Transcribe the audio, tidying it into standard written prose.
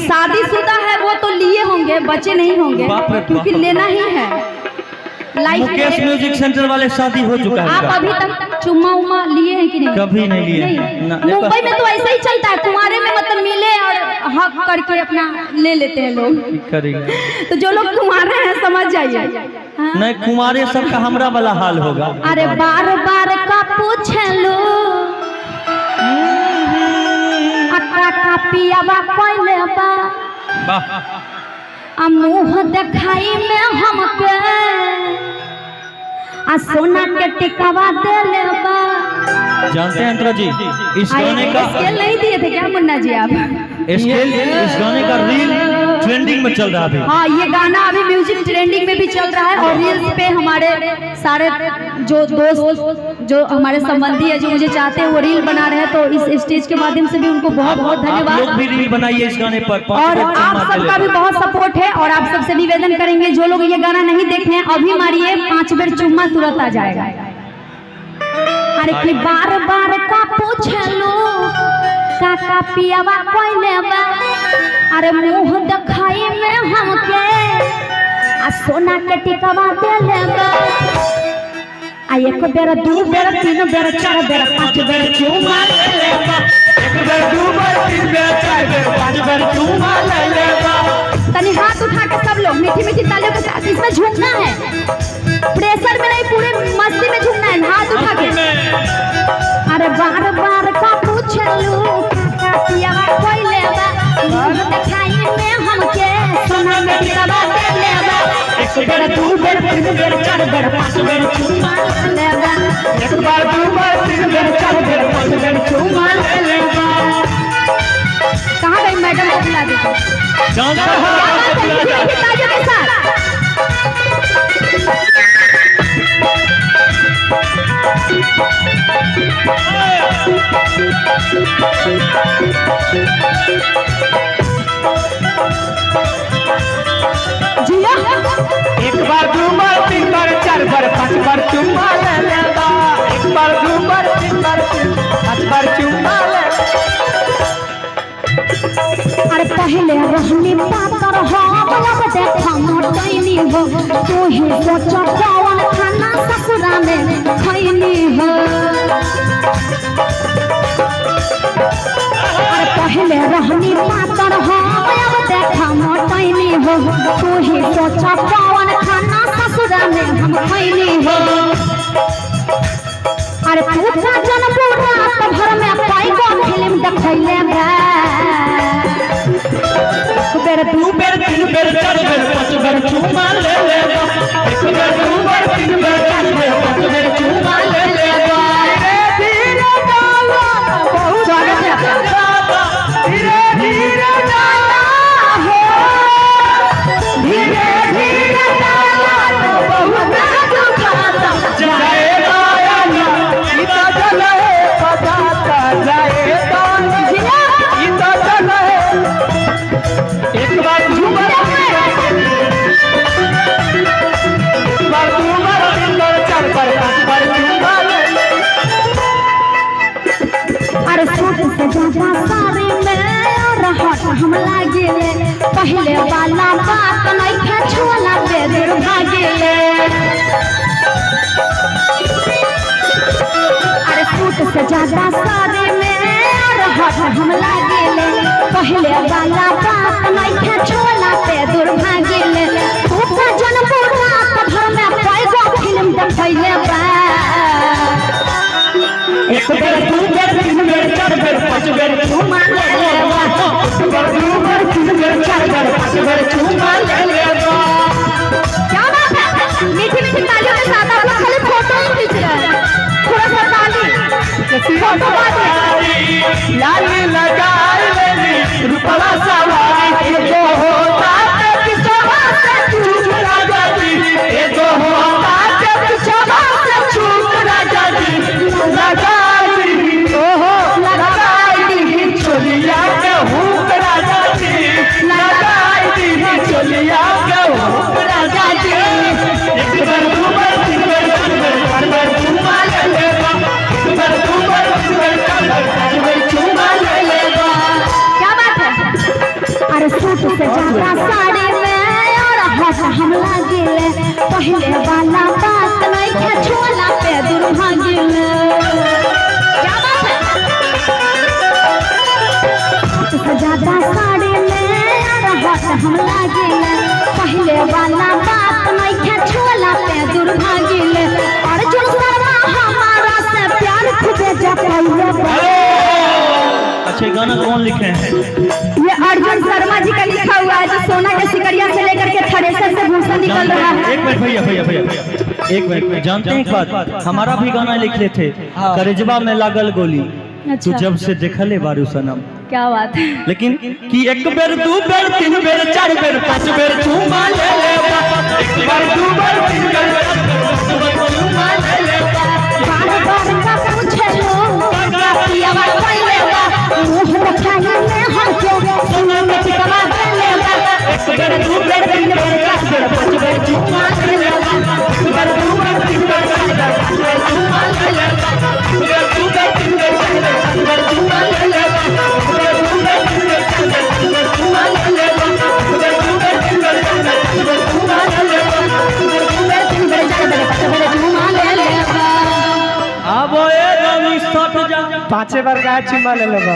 शादीशुदा है वो तो लिए होंगे, बच्चे नहीं होंगे क्योंकि लेना ही है। मुकेश म्यूजिक सेंटर वाले शादी हो चुका है। आप अभी तक चुम्मा उम्मा लिए हैं कि नहीं? कभी नहीं लिए। मुंबई में तो ऐसा ही चलता है, कुंवारे में मतलब मिले और हक करके अपना ले लेते हैं लोग। तो जो लोग कुंवारे हैं समझ जाइए। नहीं कुंवारे सबका हमरा वाला हाल होगा। अरे बार बार का पूछे लो अकरा का पियावा कोइले बा आ मुँह देखाई में हमके आ सोना के टिकावा दे ले बा। जानते हैं अंतरा जी इस गाने का स्केल नहीं दिए थे क्या मुन्ना जी आप? स्केल इस गाने का रील ट्रेंडिंग में चल रहा है अभी। हाँ ये गाना अभी म्यूजिक ट्रेंडिंग में भी चल रहा है और रील्स पे हमारे सारे जो दोस्त जो हमारे संबंधी है जो मुझे चाहते हैं वो रील बना रहे हैं, तो इस स्टेज के माध्यम से भी उनको बहुत बहुत धन्यवाद। आप लोग भी रील बनाइए इस गाने पर और आप सबका भी बहुत सपोर्ट है और आप सबसे निवेदन करेंगे जो लोग ये गाना नहीं देखे हैं अभी मारिए 5 बेर चुम्मा तुरंत आ जाएगा। अरे कि बार बार का पूछे लो काका पियावा कोइले बा अरे मुँह दिखाई में हमके आ सोना के टिकावा दे ले बा आ 1 बेर 2 बेर 3 बेर 4 बेर 5 बेर चुम्मा ले ले बा। 1 बेर 2 बेर 3 बेर 4 बेर 5 बेर चुम्मा ले ले बा। तनी हाथ उठा के सब लोग मीठी मीठी तालियों के साथ इसमें झूमना है, प्रेशर में नहीं पूरे मस्ती में झूमना है। हाथ उठा के अरे बार बार का पूछे लो काका पियावा कोइले बा मुँह दिखाई में हमके सोना में टिकावा दे ले बा। 1 बेर 2 बेर 3 बेर 4 बेर 5 बेर चुम्मा ले बा। 1 बार 2 बार 3 बेर 4 बेर 5 बेर चुम्मा ले ले बा। कहाँ गई मैडम को बुला दीजिए। जानते हैं तालियों के साथ जिया 1 बार 2 बार 3 बार 4 बार 5 बार चुम्मा ले ले बा। 1 बार 2 बार 3 बार 5 बार चुम्मा ले। अरे पहले रहनी पातर हो अब देखा मोटैनी हो तू ही सोच कौन खाना ससुरा में खैनी हो। अरे पहले रहनी पातर हो अब देखा मोटैनी हो तू ही सोच कौन खाना ससुरा में हम खैनी हो। अरे पूरा जनपुरा भर में पाई को फिल्म देखैले बा। 1 बेर 2 बेर 3 बेर 4 बेर 5 बेर चुम्मा ले ले बा। 1 बेर 2 बार 3 बेर 4 बेर 5 बेर चुम्मा ले ले बा। धीरे डाला बहुत धीरे धीरे डाला हो धीरे धीरे डाला बहुत दुखाता जाएगा या इता जले पदाता जाएगा इता जले। 1 बार 2 बार 1 बार 2 बार 3 बार 4 बार 5 बार चुम्मा ले। अरे सूट से ज्यादा साड़ी में रहट हम लागिले पहले वाला बात नहीं था छोला बेदर भागिले। अरे सूट से ज्यादा साड़ी में रहट हम लागिले पहले वाला बात नहीं था छोला बेदर भागिले। पूरा जनपुरा भर में पाई को फिल्म देखैले बा। 1 बेर 2 बेर 3 बेर 4 बेर 5 बेर चुम्मा ले ले बा। 1 बार 2 बार 3 बेर 4 बेर 5 बेर चुम्मा ले ले बा। क्या बात है, मीठी मीठी तालियों के साथ आप लोग खाली फोटो ही खींच रहे हैं। थोड़ा सा ताली फोटो लाली लगाई लेनी रुपला सवारी एगो होता के पिछवा से चूक राजा जी एगो होता के पिछवा से चूक राजा जी लगाई ओहो लगाई दी चोलिया के हुक राजा जी लगाई दी चोलिया के हुक राजा जी। 1 बार 2 बार 3 बार 4 बार चुम्मा ले ले बा। 1 बार 2 बार 3 बार 4 बार 5 बार चुम्मा ले ले बा। सूट से ज्यादा साड़ी में और हाथ हमला गिले पहले वाला बात नहीं के छोला पे दुर्भागिल क्या बात है सूट से ज्यादा साड़ी में और हाथ हमला गिले पहले वाला बात नहीं के छोला पे दुर्भागिल अर्जुन शर्मा हमारा से प्यार खुदे जा पहले। अच्छा गाना कौन लिखे हैं? ये अर्जुन शर्मा जी का लिखा हुआ है जो सोना के सिकरिया से लेकर के थ्रेसर से भूसा निकल रहा है। एक मिनट भैया भैया भैया एक मिनट, जानते हैं एक बात, हमारा भी गाना लिखे थे करेजवा में लागल गोली तू जब से देखले बारू सनम। क्या बात है। लेकिन कि एक बेर दू बेर तीन बेर चार बेर पांच बेर चूमा ले ले एक बार दू बेर तीन बेर पांच बेर चूमा ले ले बार बार का पूछे लो पिया बार पहले बा मुंह में खाने में हंसे सुने में टिकवा दे ले एक बेर दू बेर तीन बेर चार बेर पांच बेर चूमा ले ले एक बेर दू बेर तीन बेर चार बेर पांच बेर चूमा ले ले एक बेर दू बेर तीन बेर चार बेर पांच बेर चूमा ले ले एक बेर दू बेर तीन बेर चार बेर पांच बेर चूमा ले ले एक बेर दू बेर तीन बेर चार बेर पांच बेर चूमा ले ले एक बेर दू बेर तीन बेर चार बेर पांच बेर चूमा ले ले अब ए रवि सट जा 5 बार का चुमा ले लेबा।